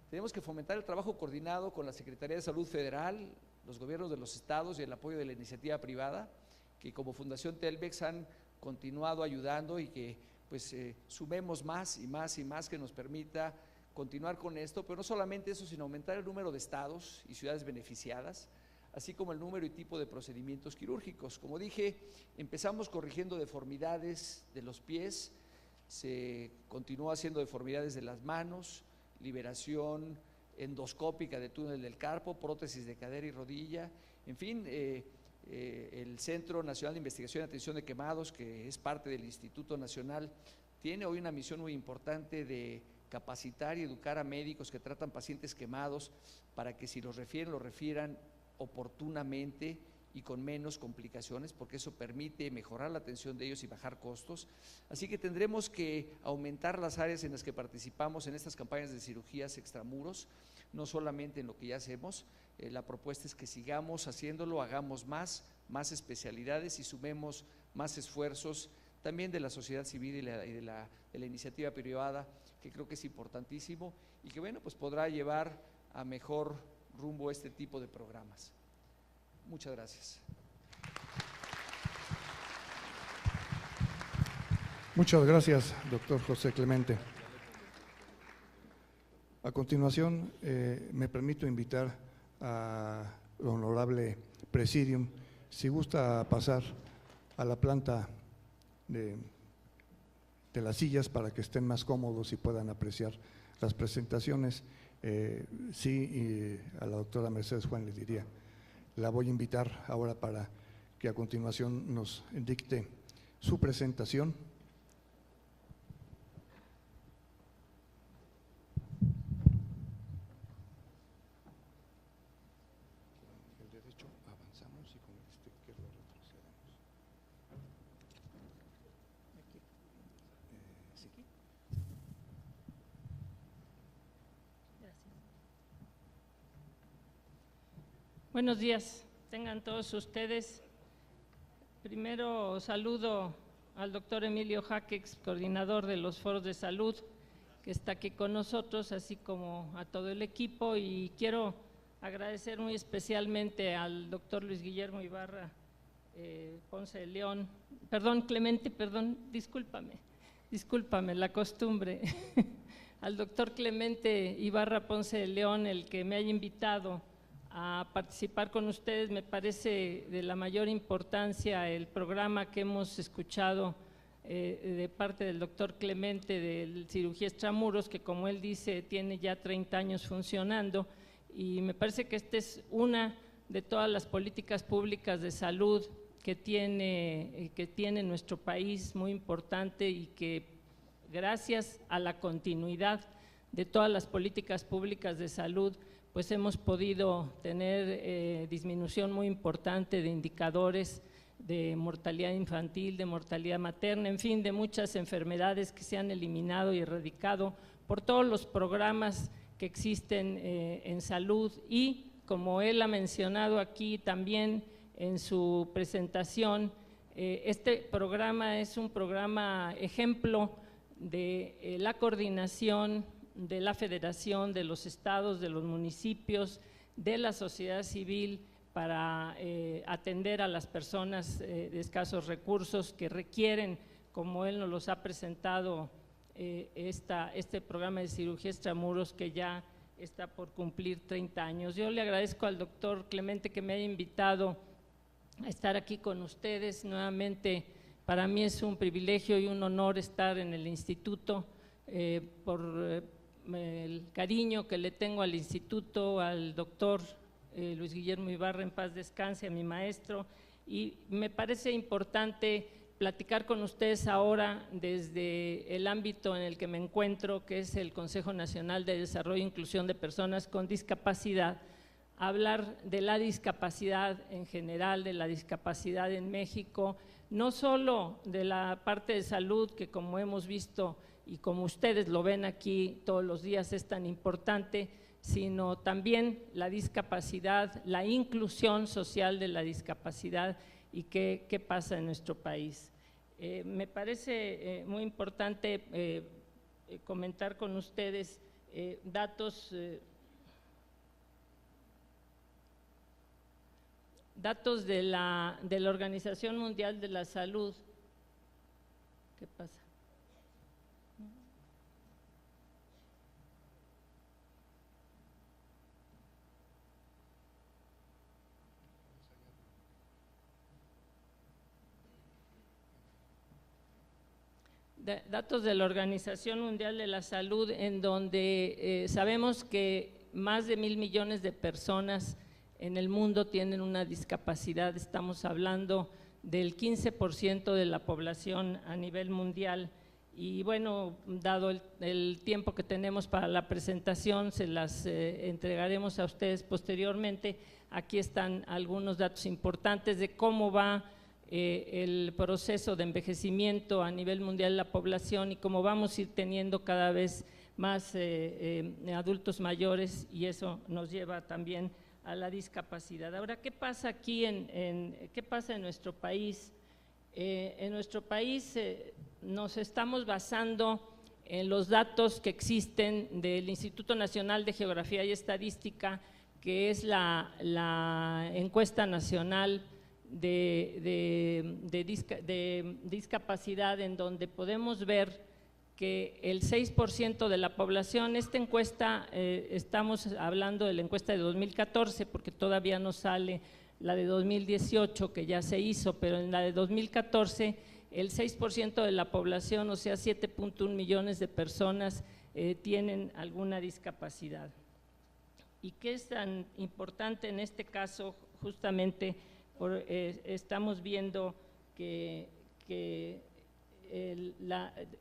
Tenemos que fomentar el trabajo coordinado con la Secretaría de Salud Federal, los gobiernos de los estados y el apoyo de la iniciativa privada, que como Fundación Telmex han continuado ayudando, y que pues sumemos más y más y más, que nos permita continuar con esto, pero no solamente eso, sino aumentar el número de estados y ciudades beneficiadas, así como el número y tipo de procedimientos quirúrgicos. Como dije, empezamos corrigiendo deformidades de los pies, se continuó haciendo deformidades de las manos, liberación endoscópica de túnel del carpo, prótesis de cadera y rodilla, en fin, el Centro Nacional de Investigación y Atención de Quemados, que es parte del Instituto Nacional, tiene hoy una misión muy importante de capacitar y educar a médicos que tratan pacientes quemados, para que si los refieran oportunamente y con menos complicaciones, porque eso permite mejorar la atención de ellos y bajar costos. Así que tendremos que aumentar las áreas en las que participamos en estas campañas de cirugías extramuros, no solamente en lo que ya hacemos. La propuesta es que sigamos haciéndolo, hagamos más especialidades y sumemos más esfuerzos también de la sociedad civil y de la iniciativa privada, que creo que es importantísimo y que, bueno, pues podrá llevar a mejor rumbo este tipo de programas. Muchas gracias. Muchas gracias, doctor José Clemente. A continuación, me permito invitar al honorable Presidium, si gusta pasar a la planta de las sillas para que estén más cómodos y puedan apreciar las presentaciones. Sí, y a la doctora Mercedes Juan le diría, la voy a invitar ahora para que a continuación nos dicte su presentación. El derecho avanzamos y con este izquierdo retrocedemos. Aquí. Sí. Buenos días, tengan todos ustedes. Primero saludo al doctor Emilio Jaquex, coordinador de los foros de salud, que está aquí con nosotros, así como a todo el equipo, y quiero agradecer muy especialmente al doctor Luis Guillermo Ibarra Ponce de León, Clemente, discúlpame la costumbre, al doctor Clemente Ibarra Ponce de León, el que me haya invitado a participar con ustedes. Me parece de la mayor importancia el programa que hemos escuchado de parte del doctor Clemente de cirugía extramuros, que como él dice tiene ya 30 años funcionando, y me parece que esta es una de todas las políticas públicas de salud que tiene nuestro país, muy importante, y que gracias a la continuidad de todas las políticas públicas de salud pues hemos podido tener disminución muy importante de indicadores de mortalidad infantil, de mortalidad materna, en fin, de muchas enfermedades que se han eliminado y erradicado por todos los programas que existen en salud. Y como él ha mencionado aquí también en su presentación, este programa es un programa ejemplo de la coordinación de la Federación, de los estados, de los municipios, de la sociedad civil para atender a las personas de escasos recursos que requieren, como él nos los ha presentado, este programa de cirugía extramuros que ya está por cumplir 30 años. Yo le agradezco al doctor Clemente que me haya invitado a estar aquí con ustedes nuevamente. Para mí es un privilegio y un honor estar en el instituto por el cariño que le tengo al instituto, al doctor Luis Guillermo Ibarra, en paz descanse, a mi maestro, y me parece importante platicar con ustedes ahora desde el ámbito en el que me encuentro, que es el Consejo Nacional de Desarrollo e Inclusión de Personas con Discapacidad, hablar de la discapacidad en general, de la discapacidad en México, no solo de la parte de salud, que como hemos visto y como ustedes lo ven aquí todos los días es tan importante, sino también la discapacidad, la inclusión social de la discapacidad y qué pasa en nuestro país. Me parece muy importante comentar con ustedes datos de la Organización Mundial de la Salud. ¿Qué pasa? Datos de la Organización Mundial de la Salud, en donde sabemos que más de 1.000 millones de personas en el mundo tienen una discapacidad. Estamos hablando del 15% de la población a nivel mundial, y bueno, dado el tiempo que tenemos para la presentación, se las entregaremos a ustedes posteriormente. Aquí están algunos datos importantes de cómo va el proceso de envejecimiento a nivel mundial de la población y cómo vamos a ir teniendo cada vez más adultos mayores, y eso nos lleva también a la discapacidad. Ahora, ¿qué pasa aquí qué pasa en nuestro país? En nuestro país nos estamos basando en los datos que existen del Instituto Nacional de Geografía y Estadística, que es la encuesta nacional de discapacidad, en donde podemos ver que el 6% de la población, esta encuesta, estamos hablando de la encuesta de 2014, porque todavía no sale la de 2018, que ya se hizo, pero en la de 2014, el 6% de la población, o sea, 7.1 millones de personas, tienen alguna discapacidad. ¿Y qué es tan importante en este caso? Justamente estamos viendo que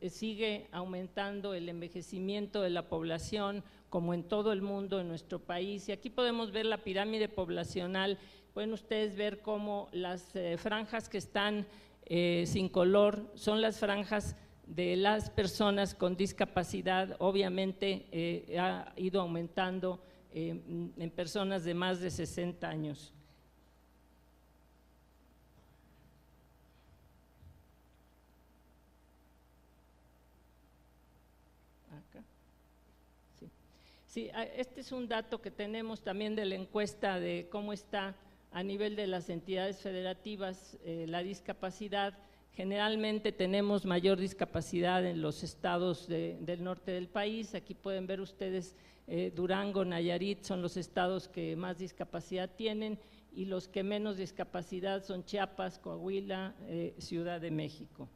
sigue aumentando el envejecimiento de la población, como en todo el mundo, en nuestro país, y aquí podemos ver la pirámide poblacional. Pueden ustedes ver cómo las franjas que están sin color son las franjas de las personas con discapacidad. Obviamente ha ido aumentando en personas de más de 60 años. Sí, este es un dato que tenemos también de la encuesta de cómo está a nivel de las entidades federativas la discapacidad. Generalmente tenemos mayor discapacidad en los estados del norte del país. Aquí pueden ver ustedes Durango, Nayarit son los estados que más discapacidad tienen, y los que menos discapacidad son Chiapas, Coahuila, Ciudad de México.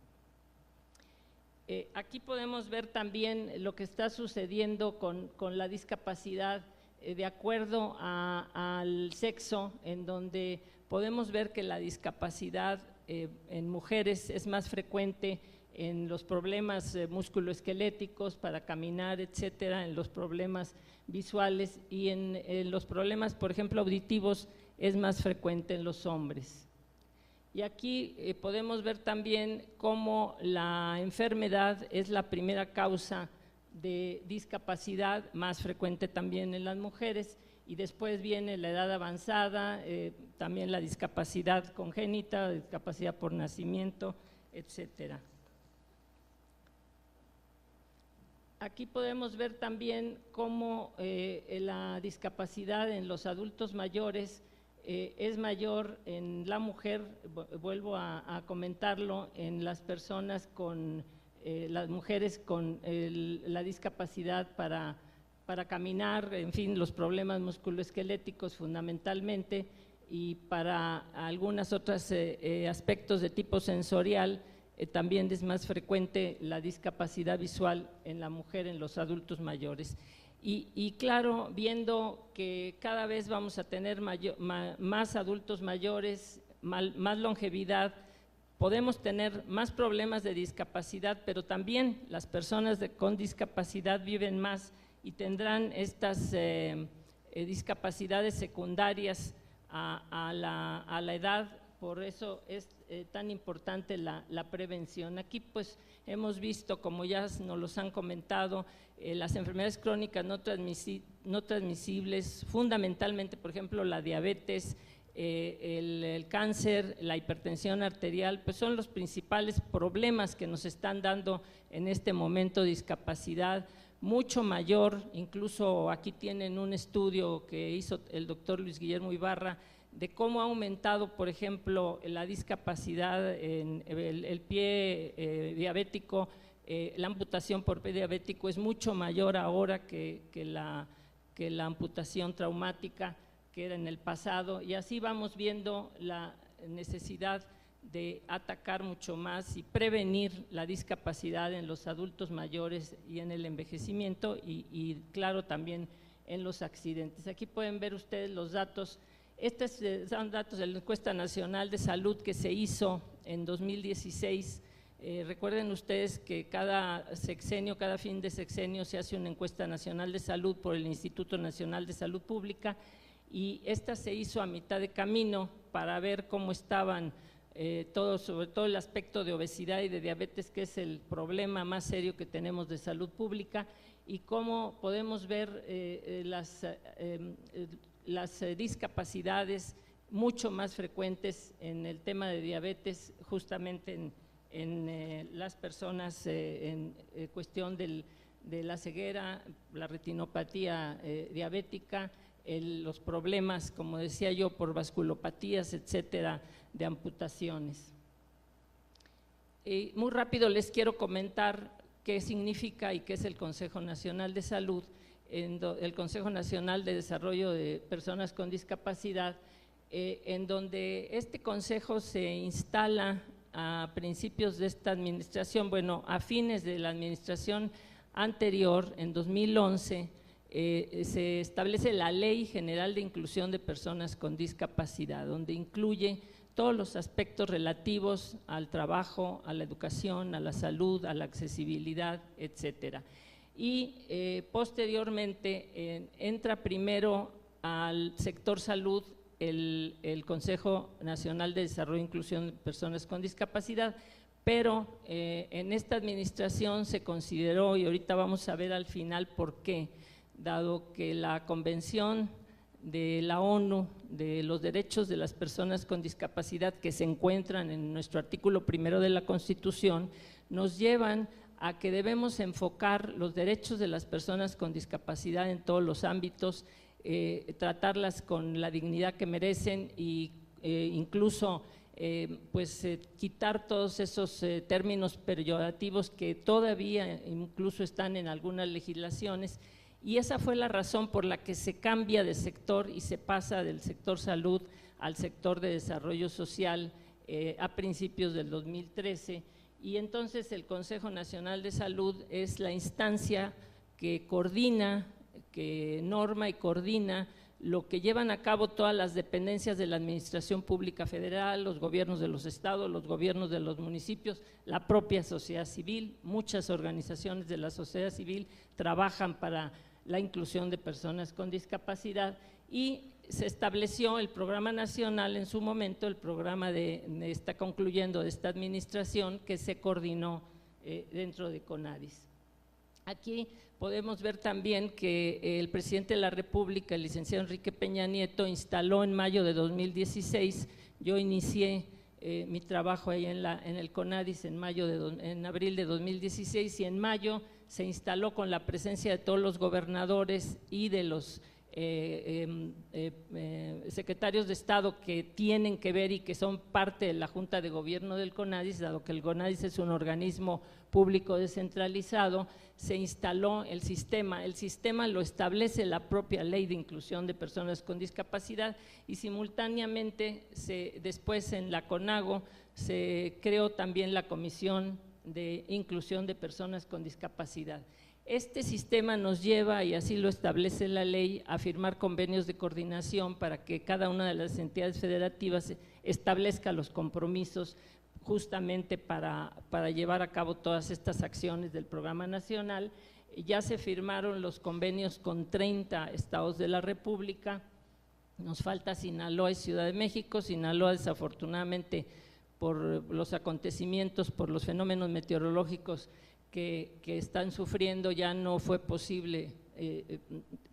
Aquí podemos ver también lo que está sucediendo con la discapacidad de acuerdo al sexo, en donde podemos ver que la discapacidad en mujeres es más frecuente en los problemas musculoesqueléticos para caminar, etcétera, en los problemas visuales, y en los problemas, por ejemplo, auditivos, es más frecuente en los hombres. Y aquí podemos ver también cómo la enfermedad es la primera causa de discapacidad, más frecuente también en las mujeres, y después viene la edad avanzada, también la discapacidad congénita, discapacidad por nacimiento, etcétera. Aquí podemos ver también cómo la discapacidad en los adultos mayores es mayor en la mujer, vuelvo a comentarlo, en las personas con, las mujeres con la discapacidad para caminar, en fin, los problemas musculoesqueléticos fundamentalmente, y para algunos otros aspectos de tipo sensorial, también es más frecuente la discapacidad visual en la mujer, en los adultos mayores. Y claro, viendo que cada vez vamos a tener más adultos mayores, más longevidad, podemos tener más problemas de discapacidad, pero también las personas con discapacidad viven más y tendrán estas discapacidades secundarias a la edad. Por eso es tan importante la prevención. Aquí pues hemos visto, como ya nos los han comentado, las enfermedades crónicas no transmisibles, fundamentalmente, por ejemplo, la diabetes, el cáncer, la hipertensión arterial, pues son los principales problemas que nos están dando en este momento discapacidad mucho mayor. Incluso aquí tienen un estudio que hizo el doctor Luis Guillermo Ibarra de cómo ha aumentado, por ejemplo, la discapacidad en el pie diabético. La amputación por pie diabético es mucho mayor ahora que la amputación traumática que era en el pasado, y así vamos viendo la necesidad de atacar mucho más y prevenir la discapacidad en los adultos mayores y en el envejecimiento, y claro, también en los accidentes. Aquí pueden ver ustedes los datos. Estos son datos de la Encuesta Nacional de Salud que se hizo en 2016, Recuerden ustedes que cada sexenio, cada fin de sexenio se hace una encuesta nacional de salud por el Instituto Nacional de Salud Pública, y esta se hizo a mitad de camino para ver cómo estaban sobre todo el aspecto de obesidad y de diabetes, que es el problema más serio que tenemos de salud pública, y cómo podemos ver las discapacidades mucho más frecuentes en el tema de diabetes, justamente en las personas en cuestión de la ceguera, la retinopatía diabética, los problemas, como decía yo, por vasculopatías, etcétera, de amputaciones. Muy rápido les quiero comentar qué significa y qué es el Consejo Nacional de Salud. El Consejo Nacional de Desarrollo de Personas con Discapacidad, en donde este consejo se instala a principios de esta administración, bueno, a fines de la administración anterior, en 2011, se establece la Ley General de Inclusión de Personas con Discapacidad, donde incluye todos los aspectos relativos al trabajo, a la educación, a la salud, a la accesibilidad, etcétera. Y posteriormente entra primero al sector salud el Consejo Nacional de Desarrollo e Inclusión de Personas con Discapacidad, pero en esta administración se consideró, y ahorita vamos a ver al final por qué, dado que la Convención de la ONU de los derechos de las personas con discapacidad, que se encuentran en nuestro artículo 1 de la Constitución, nos llevan a que debemos enfocar los derechos de las personas con discapacidad en todos los ámbitos, tratarlas con la dignidad que merecen y incluso quitar todos esos términos peyorativos que todavía incluso están en algunas legislaciones. Y esa fue la razón por la que se cambia de sector y se pasa del sector salud al sector de desarrollo social a principios del 2013, y entonces el Consejo Nacional de Salud es la instancia que coordina, que norma y coordina lo que llevan a cabo todas las dependencias de la Administración Pública Federal, los gobiernos de los estados, los gobiernos de los municipios, la propia sociedad civil. Muchas organizaciones de la sociedad civil trabajan para la inclusión de personas con discapacidad, y se estableció el programa nacional en su momento, el programa está concluyendo de esta administración, que se coordinó dentro de CONADIS. Aquí podemos ver también que el presidente de la República, el licenciado Enrique Peña Nieto, instaló en mayo de 2016, yo inicié mi trabajo ahí en el CONADIS en abril de 2016, y en mayo se instaló con la presencia de todos los gobernadores y de los secretarios de Estado que tienen que ver y que son parte de la Junta de Gobierno del CONADIS, dado que el CONADIS es un organismo público descentralizado. Se instaló el sistema lo establece la propia Ley de Inclusión de Personas con Discapacidad, y simultáneamente después en la CONAGO se creó también la Comisión de Inclusión de Personas con Discapacidad. Este sistema nos lleva, y así lo establece la ley, a firmar convenios de coordinación para que cada una de las entidades federativas establezca los compromisos justamente para llevar a cabo todas estas acciones del programa nacional. Ya se firmaron los convenios con 30 estados de la República, nos falta Sinaloa y Ciudad de México. Sinaloa, desafortunadamente, por los acontecimientos, por los fenómenos meteorológicos que están sufriendo, ya no fue posible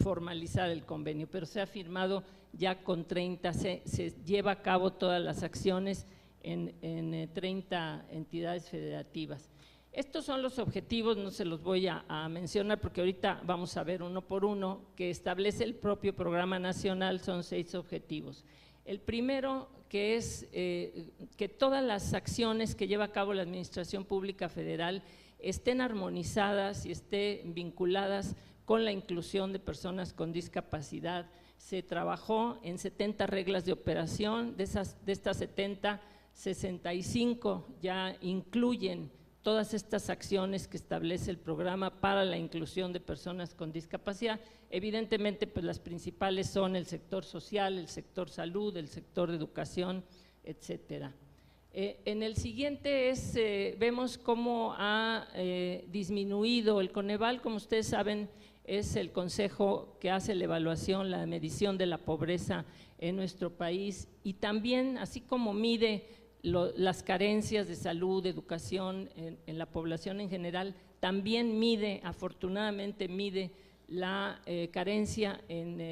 formalizar el convenio, pero se ha firmado ya con 30, se lleva a cabo todas las acciones en 30 entidades federativas. Estos son los objetivos, no se los voy a mencionar porque ahorita vamos a ver uno por uno, que establece el propio programa nacional. Son 6 objetivos. El primero, que es que todas las acciones que lleva a cabo la Administración Pública Federal estén armonizadas y estén vinculadas con la inclusión de personas con discapacidad. Se trabajó en 70 reglas de operación, de estas 70, 65 ya incluyen todas estas acciones que establece el programa para la inclusión de personas con discapacidad. Evidentemente, pues las principales son el sector social, el sector salud, el sector de educación, etcétera. En el siguiente vemos cómo ha disminuido el Coneval. Como ustedes saben, es el consejo que hace la evaluación, la medición de la pobreza en nuestro país, y también, así como mide las carencias de salud, de educación en la población en general, también mide, afortunadamente mide la carencia en la